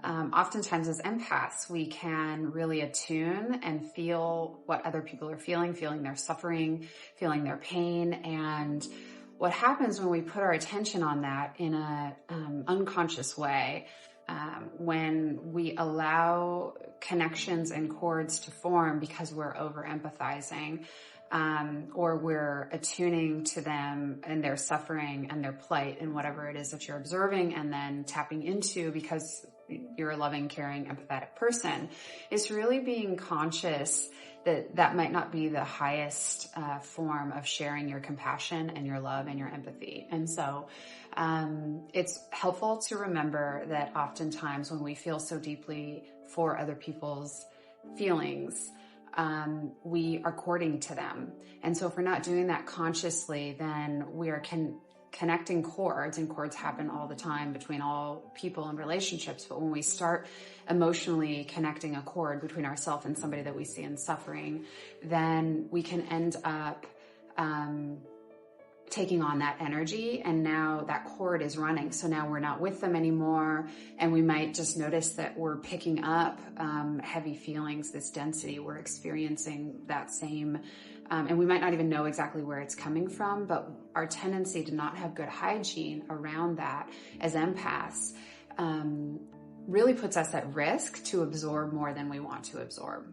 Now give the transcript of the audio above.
Oftentimes as empaths, we can really attune and feel what other people are feeling their suffering, feeling their pain. And what happens when we put our attention on that in a unconscious way, when we allow connections and cords to form because we're over empathizing, or we're attuning to them and their suffering and their plight and whatever it is that you're observing and then tapping into because you're a loving, caring, empathetic person, is really being conscious that that might not be the highest form of sharing your compassion and your love and your empathy. And so it's helpful to remember that oftentimes when we feel so deeply for other people's feelings, we are courting to them. And so if we're not doing that consciously, then we are connecting cords, and cords happen all the time between all people and relationships. But when we start emotionally connecting a cord between ourselves and somebody that we see in suffering, then we can end up taking on that energy, and now that cord is running. So now we're not with them anymore, and we might just notice that we're picking up heavy feelings, this density. We're experiencing that same, and we might not even know exactly where it's coming from, but our tendency to not have good hygiene around that as empaths really puts us at risk to absorb more than we want to absorb.